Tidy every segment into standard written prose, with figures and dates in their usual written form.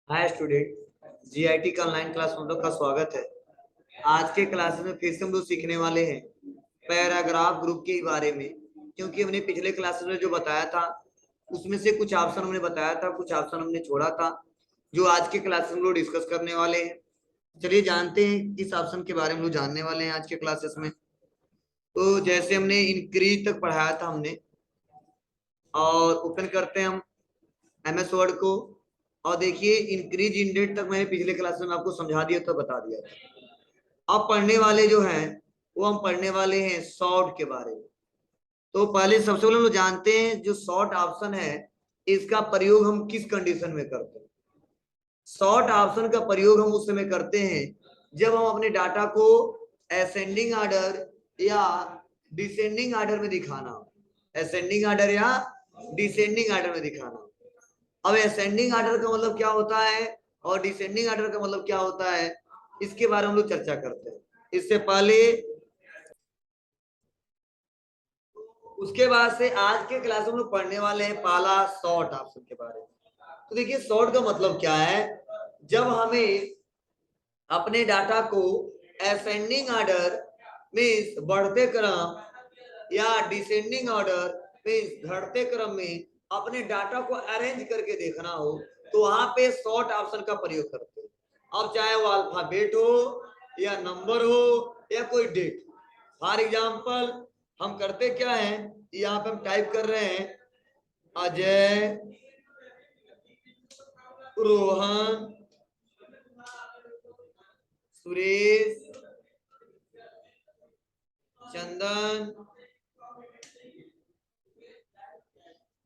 Hi student, GIT का online class में हम लोग का स्वागत है। आज के क्लास में फिर से हम लोग सीखने वाले हैं पैराग्राफ ग्रुप के बारे में, क्योंकि हमने पिछले क्लास में जो बताया था उसमें से कुछ ऑप्शन हमने बताया था, कुछ ऑप्शन हमने छोड़ा था, जो आज के क्लास में हम लोग डिस्कस करने वाले हैं। चलिए जानते हैं किस ऑप्शन के बारे में लोग जानने वाले हैं आज के क्लासेस में। तो जैसे हमने इंक्रीज तक पढ़ाया था हमने, और ओपन करते हैं हम एमएस वर्ड को, और देखिए इंक्रीज इंडेड तक मैंने पिछले क्लास में आपको समझा दिया था, बता दिया था। अब पढ़ने वाले जो हैं वो हम पढ़ने वाले हैं सॉर्ट के बारे में। तो पहले सबसे पहले हम लोग जानते हैं जो सॉर्ट ऑप्शन है इसका प्रयोग हम किस कंडीशन में करते हैं। सॉर्ट ऑप्शन का प्रयोग हम उस समय करते हैं जब हम अपने डाटा को असेंडिंग ऑर्डर या डिसेंडिंग ऑर्डर में दिखाना हो। असेंडिंग ऑर्डर या डिसेंडिंग ऑर्डर में दिखाना हो। अब असेंडिंग ऑर्डर का मतलब क्या होता है और डिसेंडिंग ऑर्डर का मतलब क्या होता है, इसके बारे में हम लोग चर्चा करते हैं। इससे पहले उसके बाद से आज के क्लास में हम लोग पढ़ने वाले हैं पहला शॉर्ट ऑप्शन के बारे में। तो देखिए शॉर्ट का मतलब क्या है, जब हमें अपने डाटा को असेंडिंग ऑर्डर मीन्स बढ़ते क्रम या डिसेंडिंग ऑर्डर मीन्स घटते क्रम में अपने डाटा को अरेंज करके देखना हो, तो वहां पे शॉर्ट ऑप्शन का प्रयोग करते हैं। अब चाहे वो अल्फाबेट हो या नंबर हो या कोई डेट। फॉर एग्जाम्पल हम करते क्या है, यहाँ पे हम टाइप कर रहे हैं अजय, रोहन, सुरेश, चंदन,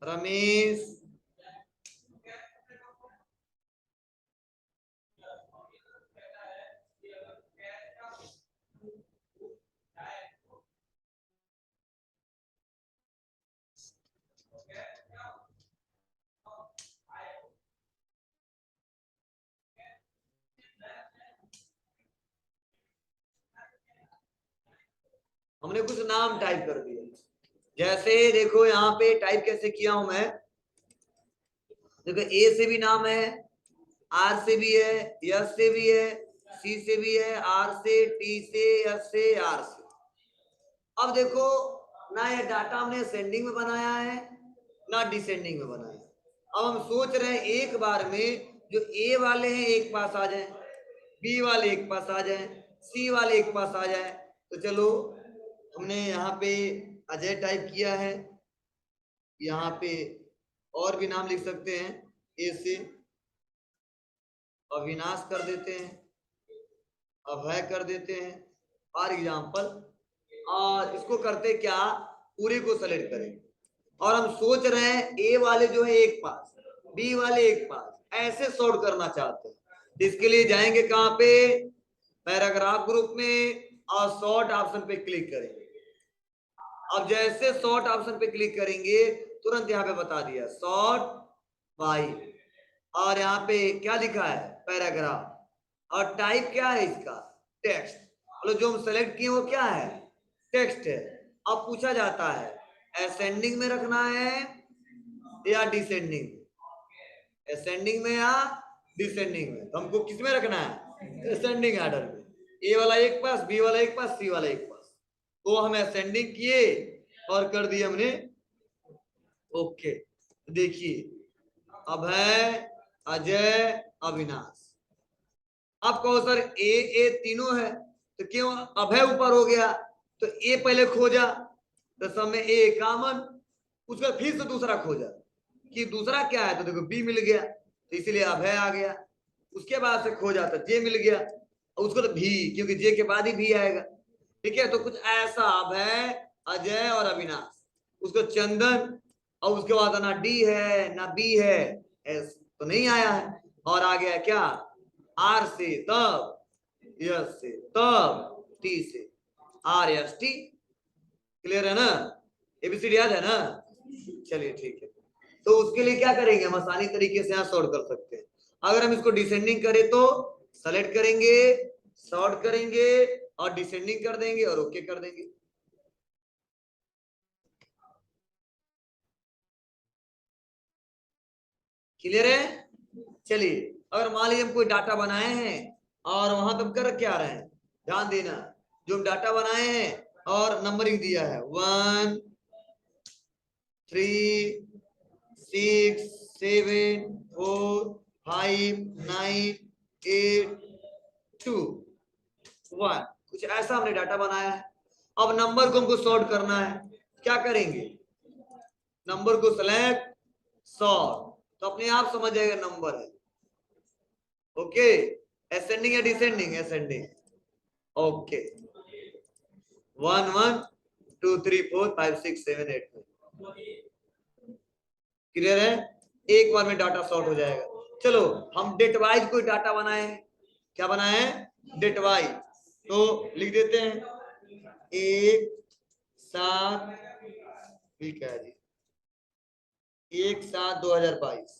रमेश, हमने कुछ नाम टाइप कर दिया। जैसे देखो यहाँ पे टाइप कैसे किया हूं मैं, देखो ए से भी नाम है, आर से भी है, एस से भी है, सी से भी है, आर से, टी से, एस से, आर से। अब देखो ना ये डाटा हमने असेंडिंग में बनाया है ना डिसेंडिंग में बनाया है। अब हम सोच रहे हैं एक बार में जो ए वाले हैं एक पास आ जाए, बी वाले एक पास आ जाए, सी वाले एक पास आ जाए। तो चलो हमने यहाँ पे अजय टाइप किया है, यहाँ पे और भी नाम लिख सकते हैं, ए से अविनाश कर देते हैं, अभय कर देते हैं फॉर एग्जाम्पल। और इसको करते क्या, पूरे को सेलेक्ट करें और हम सोच रहे हैं ए वाले जो है एक पास, बी वाले एक पास, ऐसे सॉर्ट करना चाहते हैं। इसके लिए जाएंगे कहां पे, पैराग्राफ ग्रुप में, और सॉर्ट ऑप्शन पे क्लिक करेंगे। अब जैसे सॉर्ट ऑप्शन पे क्लिक करेंगे तुरंत यहाँ पे बता दिया सॉर्ट बाय, और यहाँ पे क्या लिखा है पैराग्राफ, और टाइप क्या है इसका टेक्स्ट। मतलब जो हम सेलेक्ट किए वो क्या है, टेक्स्ट है। अब पूछा जाता है असेंडिंग में रखना है या डिसेंडिंग, असेंडिंग में या डिसेंडिंग में। तो हमको किस में रखना है, असेंडिंग ऑर्डर में। ए वाला एक पास, बी वाला एक पास, सी वाला एक पास। तो हम असेंडिंग किए और कर दिए हमने ओके। देखिए अभय, अजय, अविनाश। आप कहो सर ए तीनों है तो क्यों अभय ऊपर हो गया, तो ए पहले खोजा तो सब में ए कॉमन, उसका फिर से दूसरा खोजा कि दूसरा क्या है, तो देखो बी मिल गया तो इसीलिए अभय आ गया। उसके बाद से खोजा तो जे मिल गया, और उसको तो भी, क्योंकि जे के बाद ही भी आएगा। ठीक है, तो कुछ ऐसा अभय, अजय और अविनाश, उसको चंदन, और उसके बाद ना डी है ना बी है, एस तो नहीं आया है। और आ गया क्या, आर से तब, यस से तब, टी से, आर एस टी। क्लियर है ना, एबीसीडी याद है ना। चलिए ठीक है, तो उसके लिए क्या करेंगे, हम आसानी तरीके से यहाँ सॉर्ट कर सकते हैं। अगर हम इसको डिसेंडिंग करें तो सेलेक्ट करेंगे, सॉर्ट करेंगे और डिसेंडिंग कर देंगे और ओके कर देंगे। क्लियर है, चलिए अगर मान लीजिए हम कोई डाटा बनाए हैं और वहां तुम कर क्या रहे हैं, ध्यान देना, जो हम डाटा बनाए हैं और नंबरिंग दिया है 1 3 6 7 4 5 9 8 2 1, कुछ ऐसा हमने डाटा बनाया है। अब नंबर को हमको सॉर्ट करना है, क्या करेंगे, नंबर को सेलेक्ट सॉर्ट, तो अपने आप समझ जाएगा नंबर है। ओके, असेंडिंग या डिसेंडिंग, असेंडिंग। ओके, 1 1 2 3 4 5 6 7 8 क्लियर है, एक बार में डाटा सॉर्ट हो जाएगा। चलो हम डेट वाइज कोई डाटा बनाए हैं, क्या बनाए हैं, डेट वाइज, तो लिख देते हैं 1/7, ठीक है जी, 1/7/2022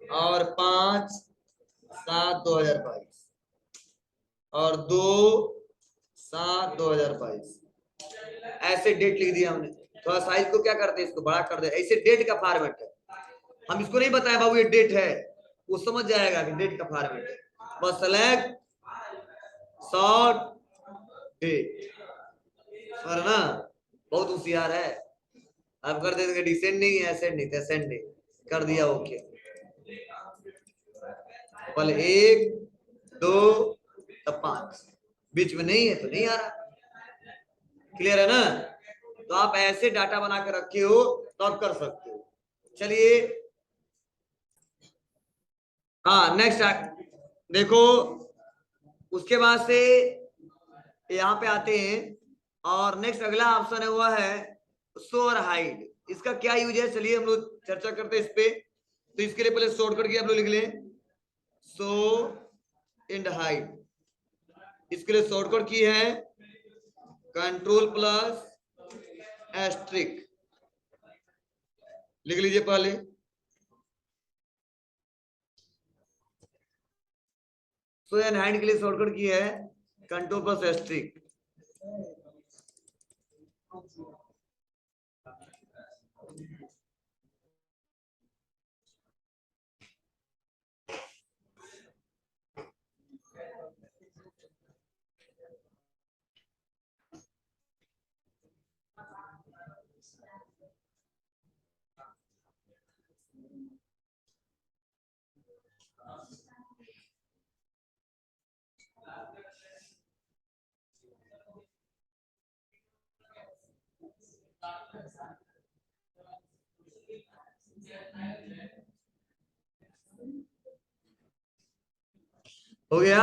और 5/7/2022 और 2/7/2022, ऐसे डेट लिख दिया हमने। थोड़ा साइज को क्या करते हैं, इसको बड़ा कर दे, ऐसे डेट का फॉर्मेट है। हम इसको नहीं बताए बाबू ये डेट है, वो समझ जाएगा कि डेट का फॉर्मेट है। बस सेलेक्ट सॉर्ट डेट, और ना बहुत होशियार है। अब कर देंगे डिसेंडिंग या असेंडिंग, असेंडिंग कर दिया, ओके। पहले 1 2 तब 5, बीच में नहीं है तो नहीं आ रहा, क्लियर है ना। तो आप ऐसे डाटा बना के रखे हो तो आप कर सकते हो। चलिए हाँ नेक्स्ट देखो, उसके बाद से यहाँ पे आते हैं और नेक्स्ट अगला ऑप्शन है वह है शो और हाइड। इसका क्या यूज है, चलिए हम लोग चर्चा करते हैं इस पे। तो इसके लिए पहले शॉर्टकट की आप लोग लिख लें, शो एंड हाइड। इसके लिए शॉर्टकट की है कंट्रोल प्लस एस्ट्रिक, लिख लीजिए पहले। शो एंड हाइड के लिए शॉर्टकट की है कंट्रोल प्लस एस्ट्रिक। हो गया,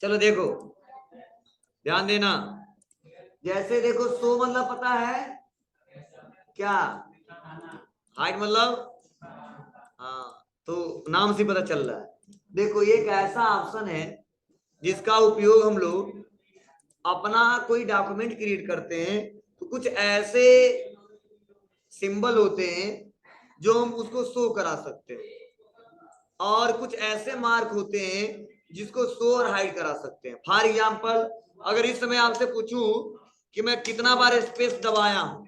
चलो देखो ध्यान देना, जैसे देखो शो मतलब पता है क्या, हाइट मतलब, हाँ तो नाम से पता चल रहा है। देखो ये एक ऐसा ऑप्शन है जिसका उपयोग हम लोग अपना कोई डॉक्यूमेंट क्रिएट करते हैं तो कुछ ऐसे सिंबल होते हैं जो हम उसको शो करा सकते हैं, और कुछ ऐसे मार्क होते हैं जिसको शो और हाइड करा सकते हैं। फॉर एग्जाम्पल अगर इस समय आपसे पूछूं कि मैं कितना बार स्पेस दबाया हूं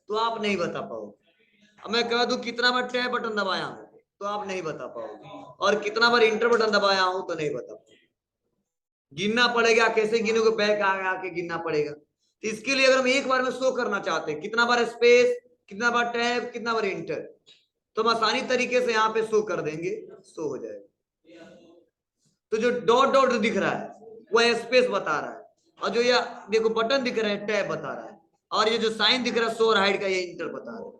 तो आप नहीं बता पाओगे। अब मैं कह दूं कितना बार टैब बटन दबाया हूं तो आप नहीं बता पाओगे, और कितना बार इंटर बटन दबाया हूं तो नहीं बता पाओगे। गिनना पड़ेगा, कैसे गिनोगे, बैक आके गिनना पड़ेगा। तो इसके लिए अगर हम एक बार में शो करना चाहते हैं कितना बार स्पेस, कितना बार टैब, कितना बार इंटर, तो हम आसानी तरीके से यहाँ पे शो कर देंगे, शो हो जाएगा। तो जो डॉट डॉट दिख रहा है वह स्पेस बता रहा है, और जो ये देखो बटन दिख रहा है टैब बता रहा है, और ये जो साइन दिख रहा है शो और हाइड का ये इंटर बता रहा है।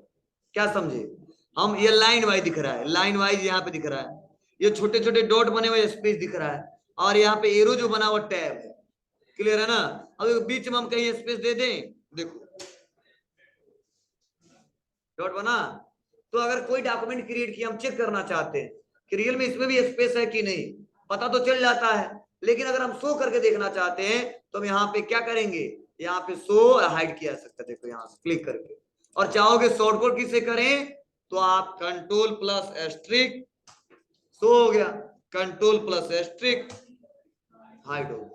क्या समझे हम, ये लाइन वाइज दिख रहा है, लाइन वाइज यहाँ पे दिख रहा है, ये छोटे छोटे डॉट बने हुए स्पेस दिख रहा है, और यहाँ पे एरो जो बना हुआ टैब है। क्लियर है ना। अब बीच में हम कहीं स्पेस दे दें, देखो डॉट बना। तो अगर कोई डॉक्यूमेंट क्रिएट किया हम चेक करना चाहते हैं कि रियल में इसमें भी स्पेस है कि नहीं, पता तो चल जाता है, लेकिन अगर हम शो करके देखना चाहते हैं तो हम यहाँ पे क्या करेंगे, यहाँ पे शो और हाइड किया जा सकता है, देखो यहाँ से क्लिक करके। और चाहोगे शॉर्टकट किसे करें तो आप कंट्रोल प्लस एस्ट्रिक, शो हो गया, कंट्रोल प्लस एस्ट्रिक हाइड हो गया।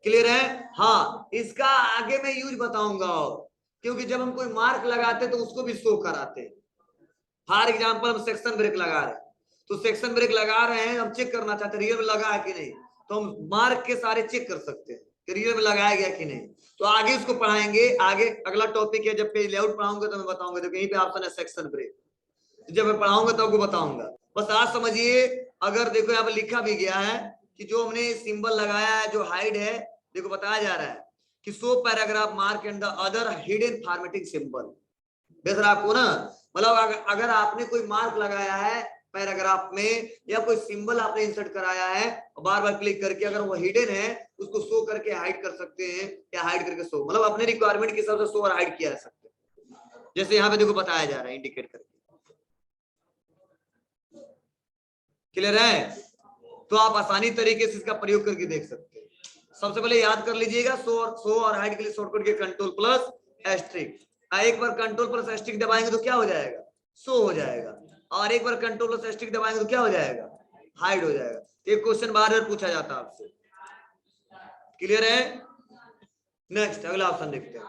क्लियर है। हाँ इसका आगे मैं यूज बताऊंगा, और क्योंकि जब हम कोई मार्क लगाते तो उसको भी शो कराते, फॉर एग्जाम्पल हम सेक्शन ब्रेक लगा रहे हैं, तो सेक्शन ब्रेक लगा रहे हैं, हम चेक करना चाहते हैं रियल में लगा है कि नहीं, तो हम मार्क के सारे चेक कर सकते हैं कि रियल में लगाया गया कि नहीं। तो आगे उसको पढ़ाएंगे, आगे अगला टॉपिक है, जब पेज लेआउट पढ़ाऊंगा तो मैं बताऊंगा, तो कहीं पे ऑप्शन है सेक्शन ब्रेक, जब मैं पढ़ाऊंगा तो आपको बताऊंगा। बस आज समझिए, अगर देखो यहाँ पे लिखा भी गया है कि जो हमने सिंबल लगाया है, जो हाइड है, देखो बताया जा रहा है कि so paragraph mark and the other hidden formatting symbol. बेहतर आपको ना, मतलब अगर आपने कोई मार्क लगाया है पैराग्राफ में या कोई सिंबल आपने इंसर्ट कराया है, बार बार क्लिक करके अगर वो हिडन है उसको शो करके हाइड कर सकते हैं, या हाइड करके शो, मतलब अपने रिक्वायरमेंट के हिसाब से शो और हाइड किया जा सकता है। जैसे यहाँ पे देखो बताया जा रहा है इंडिकेट करके। क्लियर है? तो आप आसानी तरीके से इसका प्रयोग करके देख सकते हैं। सबसे पहले याद कर लीजिएगा, शो और हाइड के लिए शॉर्टकट के कंट्रोल प्लस एस्ट्रिक। एक बार कंट्रोल प्लस एस्ट्रिक दबाएंगे तो क्या हो जाएगा, शो हो जाएगा, और एक बार कंट्रोल प्लस एस्ट्रिक दबाएंगे तो क्या हो जाएगा, हाइड हो जाएगा। एक क्वेश्चन बार बार पूछा जाता है आपसे। क्लियर है? नेक्स्ट अगला ऑप्शन देखते हैं।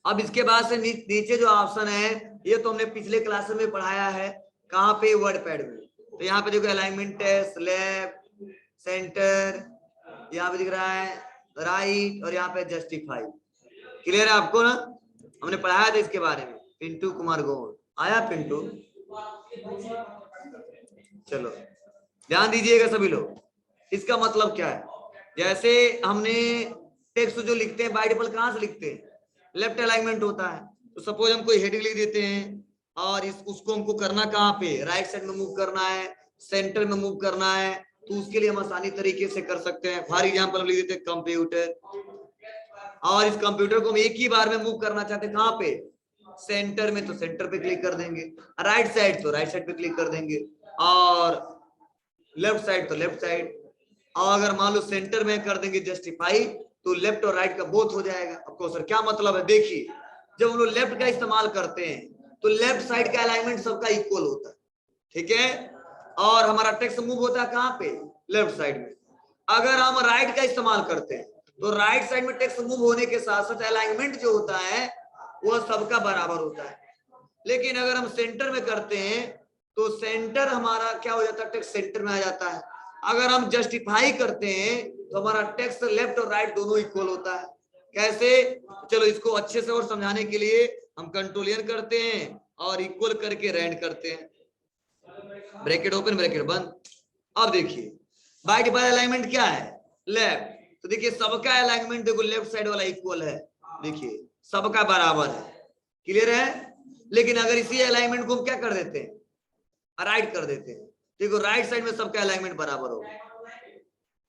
अब इसके बाद से नीचे जो ऑप्शन है, ये तो हमने पिछले क्लास में पढ़ाया है, कहाँ पे, वर्ड पैड में। तो यहाँ पे देखो अलाइनमेंट है, स्लैब, सेंटर, यहाँ पे दिख रहा है राइट, और यहाँ पे जस्टिफाई। क्लियर है आपको ना? हमने पढ़ाया था इसके बारे में, पिंटू कुमार गौड़ आया। पिंटू, चलो ध्यान दीजिएगा सभी लोग, इसका मतलब क्या है। जैसे हमने टेक्स्ट जो लिखते हैं बाय डिफॉल्ट कहाँ से लिखते हैं, लेफ्ट अलाइनमेंट होता है। तो सपोज हम कोई हेडिंग लिख देते हैं और उसको हमको करना कहाँ पे, राइट साइड में मूव करना है, सेंटर में मूव करना है, तो उसके लिए हम आसानी तरीके से कर सकते हैं। फॉर एग्जांपल हम लिख देते हैं कंप्यूटर, और इस कंप्यूटर को हम एक ही बार में मूव करना चाहते हैं, कहाँ पे, सेंटर में, तो सेंटर पे क्लिक कर देंगे। राइट साइड तो राइट साइड पे क्लिक कर देंगे, और लेफ्ट साइड तो लेफ्ट साइड। और अगर मान लो सेंटर में कर देंगे जस्टिफाई, तो लेफ्ट और राइट का बोथ हो जाएगा। आपको सर क्या मतलब है, देखिए जब हम लोग लेफ्ट का इस्तेमाल करते हैं तो लेफ्ट साइड का अलाइनमेंट सबका इक्वल होता है, ठीक है, और हमारा टेक्स्ट मूव होता है कहाँ पे, लेफ्ट साइड में। अगर हम राइट का इस्तेमाल करते हैं तो राइट साइड में टेक्स्ट मूव होने के साथ साथ अलाइनमेंट जो होता है वो सबका बराबर होता है। लेकिन अगर हम सेंटर में करते हैं तो सेंटर हमारा क्या हो जाता है, टेक्स्ट सेंटर में आ जाता है। अगर हम जस्टिफाई करते हैं तो हमारा टेक्स्ट लेफ्ट और राइट दोनों इक्वल होता है। कैसे, चलो इसको अच्छे से और समझाने के लिए हम कंट्रोलियन करते हैं और इक्वल करके रैंड करते हैं, ब्रैकेट ओपन ब्रैकेट बंद। अब देखिए बाय डिफॉल्ट अलाइनमेंट क्या है, लेफ्ट, तो देखिए सबका अलाइनमेंट देखो लेफ्ट साइड वाला इक्वल है, देखिए सबका बराबर है। क्लियर है? लेकिन अगर इसी अलाइनमेंट को हम क्या कर देते हैं, राइट कर देते हैं, देखो राइट साइड में सबका अलाइनमेंट बराबर होगा।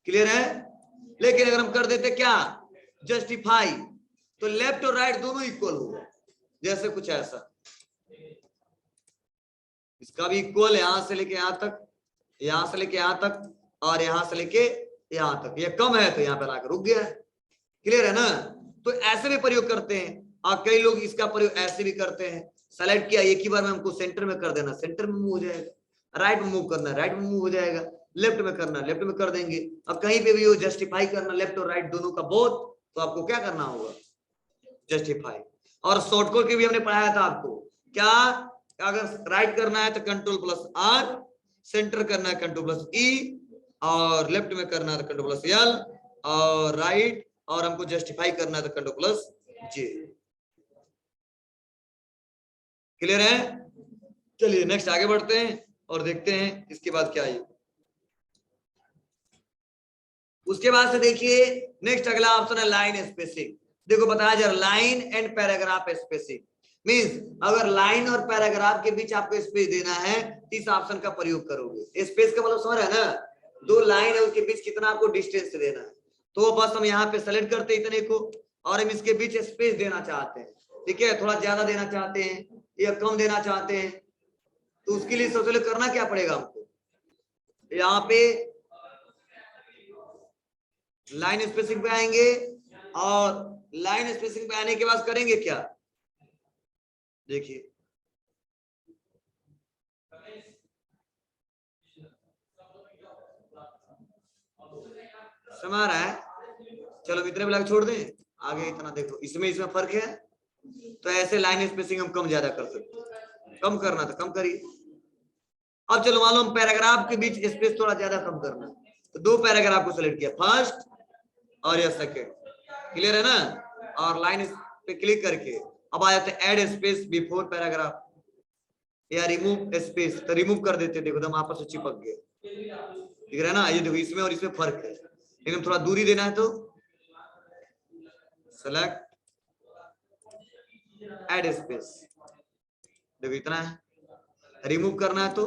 क्लियर है? लेकिन अगर हम कर देते क्या, जस्टिफाई, तो लेफ्ट और राइट दोनों इक्वल होगा। जैसे कुछ ऐसा, इसका भी इक्वल, यहां से लेके यहां तक, यहां से लेके यहां तक, और यहां से लेके यहां तक। ये कम है तो यहां पे लाकर रुक गया है। क्लियर है ना? तो ऐसे भी प्रयोग करते हैं, और कई लोग इसका प्रयोग ऐसे भी करते हैं, सेलेक्ट किया एक ही बार में हमको सेंटर में कर देना, सेंटर में मूव हो जाएगा, राइट में मूव करना, राइट में मूव हो जाएगा, लेफ्ट में करना, लेफ्ट में कर देंगे। अब कहीं पे भी वो जस्टिफाई करना लेफ्ट और राइट दोनों का बोथ, तो आपको क्या करना होगा, जस्टिफाई। और शॉर्टकट के भी हमने पढ़ाया था आपको, क्या, अगर राइट करना है तो कंट्रोल प्लस आर, सेंटर करना है कंट्रोल प्लस ई, और लेफ्ट में करना है तो कंट्रोल प्लस एल, और राइट और हमको जस्टिफाई करना है तो कंट्रोल प्लस जे। क्लियर है? चलिए नेक्स्ट आगे बढ़ते हैं और देखते हैं इसके बाद क्या है। उसके बाद से देखिए नेक्स्ट अगला ऑप्शन है लाइन स्पेसिंग। देखो बताया जा रहा line and paragraph spacing, means अगर लाइन और पैराग्राफ के बीच आपको स्पेस देना है तो इस ऑप्शन का प्रयोग करोगे। स्पेस का मतलब समझ रहे हैं ना, दो लाइन है उसके बीच कितना आपको डिस्टेंस देना है, तो बस हम यहाँ पे सेलेक्ट करते इतने को, और हम इसके बीच स्पेस देना चाहते हैं, ठीक है, थोड़ा ज्यादा देना चाहते हैं या कम देना चाहते हैं, तो उसके लिए सबसे पहले करना क्या पड़ेगा हमको, यहाँ पे लाइन स्पेसिंग पे आएंगे, और लाइन स्पेसिंग पे आने के बाद करेंगे क्या, देखिए समझ रहा है। चलो इतने ब्लॉक छोड़ दें, आगे इतना देखो, इसमें फर्क है, तो ऐसे लाइन स्पेसिंग हम कम ज्यादा कर सकते हैं। कम करना था, कम करिए। अब चलो मान लो हम पैराग्राफ के बीच स्पेस थोड़ा ज्यादा कम करना, तो 2 पैराग्राफ को सेलेक्ट किया, फर्स्ट और या सेकेंड, क्लियर है ना। और लाइन पे क्लिक करके अब आ जाते हैं ऐड स्पेस बिफोर पैराग्राफ या रिमूव स्पेस, तो रिमूव कर देते, देखो एकदम आपस में चिपक गए, ठीक है ना। ये देखो इसमें और इसमें फर्क है, लेकिन थोड़ा दूरी देना है तो सेलेक्ट ऐड स्पेस, देखो इतना है। रिमूव करना है तो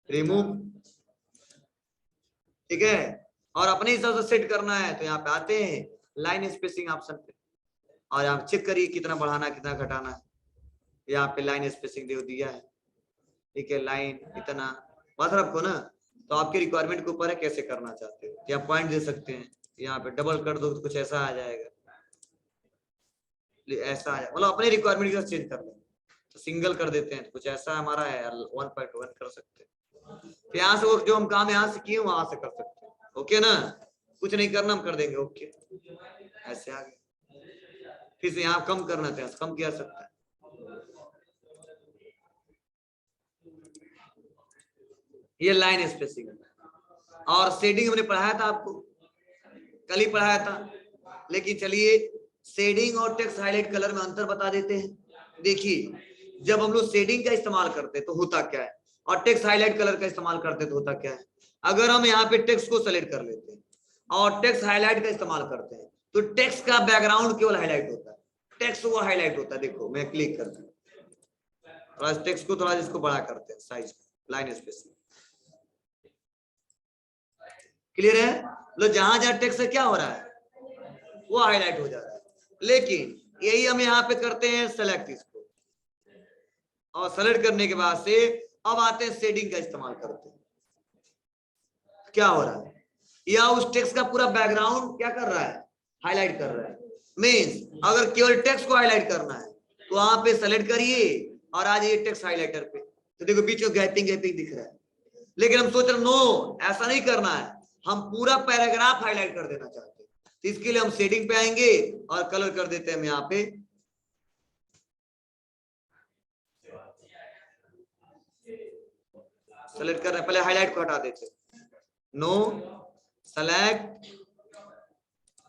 रिमूव, ठीक है। और अपने हिसाब से सेट करना है तो यहाँ पे आते हैं लाइन स्पेसिंग ऑप्शन पे, और यहाँ चेक करिए कितना बढ़ाना कितना घटाना है। यहाँ पे लाइन स्पेसिंग दे दिया है, ठीक है, लाइन इतना बात रखो ना, तो आपके रिक्वायरमेंट के ऊपर है कैसे करना चाहते हो। या पॉइंट दे सकते हैं, यहाँ पे डबल कर दो तो कुछ ऐसा आ जाएगा, ऐसा आ जाएगा, मतलब अपने रिक्वायरमेंट के साथ चेंज कर लें। तो सिंगल कर देते हैं तो कुछ ऐसा हमारा है 1.1 कर सकते हैं। तो यहाँ से वो जो हम काम यहाँ से किए वहां से कर सकते हैं, ओके ना। कुछ नहीं करना हम कर देंगे, ओके ऐसे आगे। फिर से यहाँ कम करना था, कम किया सकता है। ये लाइन स्पेसिंग और शेडिंग हमने पढ़ाया था आपको, कल ही पढ़ाया था। लेकिन चलिए शेडिंग और टेक्स्ट हाईलाइट कलर में अंतर बता देते हैं। देखिए जब हम लोग शेडिंग का इस्तेमाल करते हैं तो होता क्या है, और टेक्स्ट हाईलाइट कलर का इस्तेमाल करते हैं तो होता क्या है। अगर हम यहाँ पे टेक्स्ट को सेलेक्ट कर लेते हैं और टेक्स्ट हाईलाइट का इस्तेमाल करते हैं तो टेक्स्ट का बैकग्राउंड केवल हाईलाइट होता है, टेक्स्ट वो हाईलाइट होता है। देखो मैं क्लिक करता हूँ, थोड़ा टेक्स्ट को थोड़ा इसको बड़ा करते हैं साइज, लाइन स्पेसिंग, क्लियर है। मतलब जहां जहां टेक्स्ट से क्या हो रहा है वो हाईलाइट हो जा रहा है। लेकिन यही हम यहाँ पे करते हैं सेलेक्ट इसको, और सेलेक्ट करने के बाद से अब आते हैं शेडिंग का इस्तेमाल करते हैं। क्या हो रहा है, या उस टेक्स्ट का पूरा बैकग्राउंड क्या कर रहा है, हाईलाइट कर रहा है। मीन्स अगर केवल टेक्स्ट को हाईलाइट करना है तो वहां पे सेलेक्ट करिए और आ जाइए टेक्स्ट हाईलाइटर पे, तो देखो बीच में गैपिंग गैपिंग दिख रहा है। लेकिन हम सोच रहे नो ऐसा नहीं करना है, हम पूरा पैराग्राफ हाईलाइट कर देना चाहते हैं। तो इसके लिए हम शेडिंग पे आएंगे और कलर कर देते हैं हम यहाँ पे सेलेक्ट कर रहे हैं, पहले हाईलाइट को हटा देते हैं, नो सेलेक्ट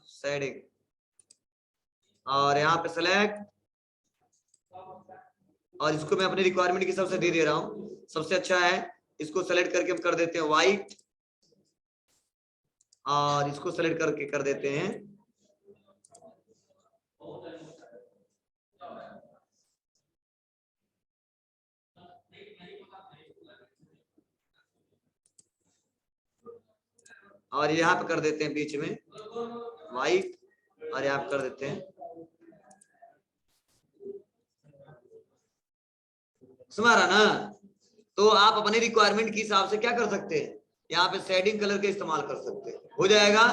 शेडिंग, और यहाँ पे सेलेक्ट, और इसको मैं अपने रिक्वायरमेंट के हिसाब से दे दे रहा हूं। सबसे अच्छा है इसको सेलेक्ट करके हम कर देते हैं व्हाइट, और इसको सेलेक्ट करके कर देते हैं और यहाँ पे कर देते हैं बीच में व्हाइट, और यहाँ पे कर देते हैं, समझ रहा ना। तो आप अपने रिक्वायरमेंट के हिसाब से क्या कर सकते हैं, यहाँ पे शेडिंग कलर का इस्तेमाल कर सकते हैं, हो जाएगा।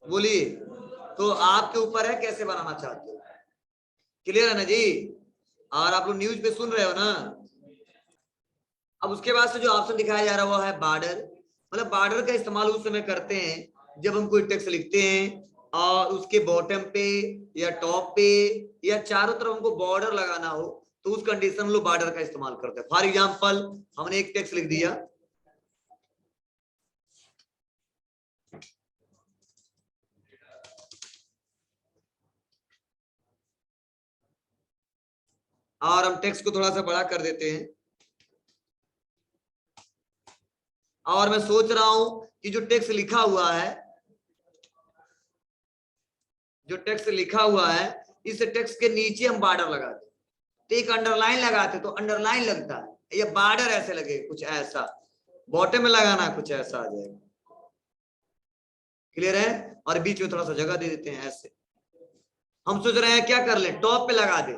बोलिए, तो आपके ऊपर है कैसे बनाना चाहते हो, क्लियर है ना जी। और आप लोग न्यूज पे सुन रहे हो ना। अब उसके बाद से जो ऑप्शन दिखाया जा रहा है वो है बॉर्डर, मतलब बॉर्डर का इस्तेमाल उस समय करते हैं जब हम कोई टेक्स्ट लिखते हैं और उसके बॉटम पे या टॉप पे या चारों तरफ हमको बॉर्डर लगाना हो, तो उस कंडीशन में लोग बॉर्डर का इस्तेमाल करते हैं। फॉर एग्जांपल हमने एक टेक्स्ट लिख दिया, और हम टेक्स्ट को थोड़ा सा बड़ा कर देते हैं, और मैं सोच रहा हूं कि जो टेक्स्ट लिखा हुआ है, जो टेक्स्ट लिखा हुआ है इस टेक्स्ट के नीचे हम बॉर्डर लगा दें, तो एक अंडरलाइन लगाते तो अंडरलाइन लगता है, ये बॉर्डर ऐसे लगे कुछ ऐसा, बॉटम में लगाना कुछ ऐसा आ जाएगा, क्लियर है। और बीच में थोड़ा सा जगह दे देते हैं ऐसे। हम सोच रहे हैं क्या कर ले, टॉप पे लगा दे,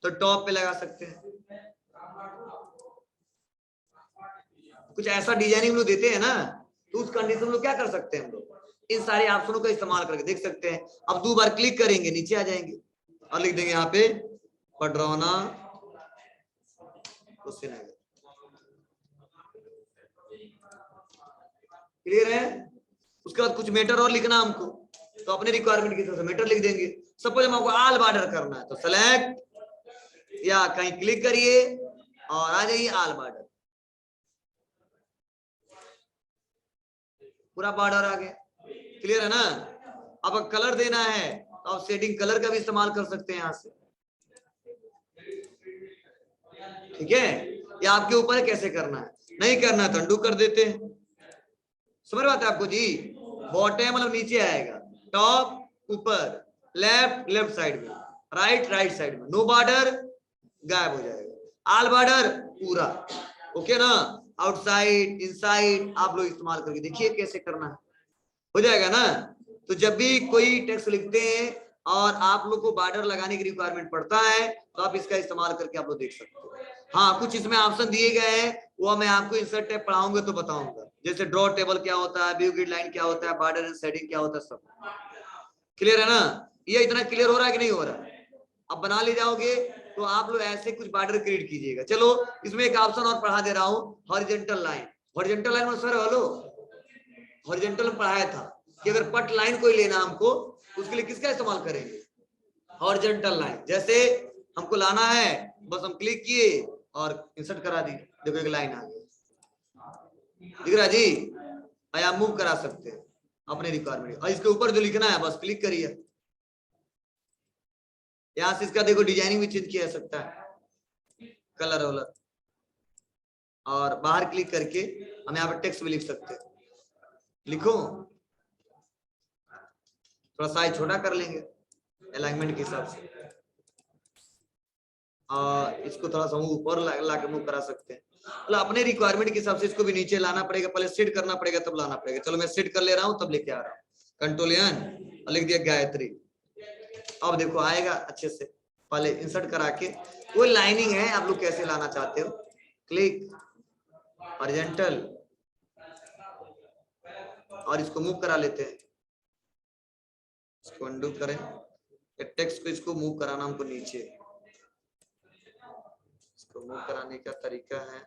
तो टॉप पे लगा सकते हैं, कुछ ऐसा डिजाइनिंग लोग देते हैं ना, तो उस कंडीशन में क्या कर सकते हैं हम लोग, इन सारे ऑप्शनों का इस्तेमाल करके देख सकते हैं। अब 2 बार क्लिक करेंगे नीचे आ जाएंगे और लिख देंगे यहाँ पे पडरौना कुशीनगर, क्लियर है। उसके बाद कुछ मेटर और लिखना हमको, तो अपने रिक्वायरमेंट के हिसाब से मेटर लिख देंगे। सपोज हमको ऑल बॉर्डर करना है तो सेलेक्ट या कहीं क्लिक करिए और आ जाइए ऑल बॉर्डर, पूरा बॉर्डर आ गया। क्लियर है ना? अब कलर देना है तो आप शेडिंग कलर का भी इस्तेमाल कर सकते हैं यहां से। ठीक है, ये आपके ऊपर है कैसे करना है, नहीं करना तो अंडू कर देते हैं। समझ बात है आपको जी? बॉटम मतलब नीचे आएगा, टॉप ऊपर, लेफ्ट लेफ्ट साइड में, राइट राइट साइड में, नो बॉर्डर गायब हो जाएगा, ऑल बॉर्डर पूरा। ओके ना? आउटसाइड इनसाइड आप लोग इस्तेमाल करके देखिए कैसे करना है, हो जाएगा ना? तो जब भी कोई टेक्स्ट लिखते हैं और आप लोग को बॉर्डर लगाने की रिक्वायरमेंट पड़ता है तो आप इसका इस्तेमाल करके आप लोग देख सकते हो। हाँ, कुछ इसमें ऑप्शन दिए गए हैं, वो मैं आपको इंसर्ट टैब पढ़ाऊंगा तो बताऊंगा, जैसे ड्रॉ टेबल क्या होता है, व्यू ग्रिड लाइन क्या होता है, बॉर्डर एंड शेडिंग क्या होता है, सब क्लियर है ना? ये इतना क्लियर हो रहा है कि नहीं हो रहा? अब बना ले जाओगे तो आप लोग ऐसे कुछ बॉर्डर क्रिएट कीजिएगा। चलो इसमें एक ऑप्शन और पढ़ा दे रहा हूँ, हॉरिजॉन्टल लाइन। हॉरिजॉन्टल लाइन में सर हेलो, हॉरिजॉन्टल में पढ़ाया था कि अगर पट लाइन कोई लेना हमको, उसके लिए किसका इस्तेमाल करेंगे? Horizontal line. जैसे हमको लाना है, बस हम क्लिक किए और इंसर्ट करा दी, देखो एक लाइन आ गई, दिख रहा जी? या मूव करा सकते हैं अपने रिक्वायरमेंट, और इसके ऊपर जो लिखना है बस क्लिक करिए, यहाँ से इसका देखो डिजाइनिंग भी चेंज किया जा सकता है, कलर वलर, और बाहर क्लिक करके हम यहाँ पर टेक्स्ट भी लिख सकते हैं। लिखो, थोड़ा साइज छोटा कर लेंगे अलाइनमेंट के हिसाब से, और इसको थोड़ा सा ऊपर ला के मूव करा सकते हैं, मतलब अपने रिक्वायरमेंट के हिसाब से इसको भी नीचे लाना पड़ेगा, पहले सेट करना पड़ेगा तब लाना पड़ेगा। चलो मैं सेट कर ले रहा हूँ तब लेके आ रहा हूँ, कंट्रोल एन और लिख दिया गायत्री। अब देखो आएगा अच्छे से, पहले इंसर्ट करा के, कोई लाइनिंग है आप लोग कैसे लाना चाहते हो, क्लिक हॉरिजॉन्टल और इसको मूव करा लेते हैं, इसको अंडू करें, टेक्स्ट को इसको मूव कराना हमको नीचे, इसको मूव कराने का तरीका है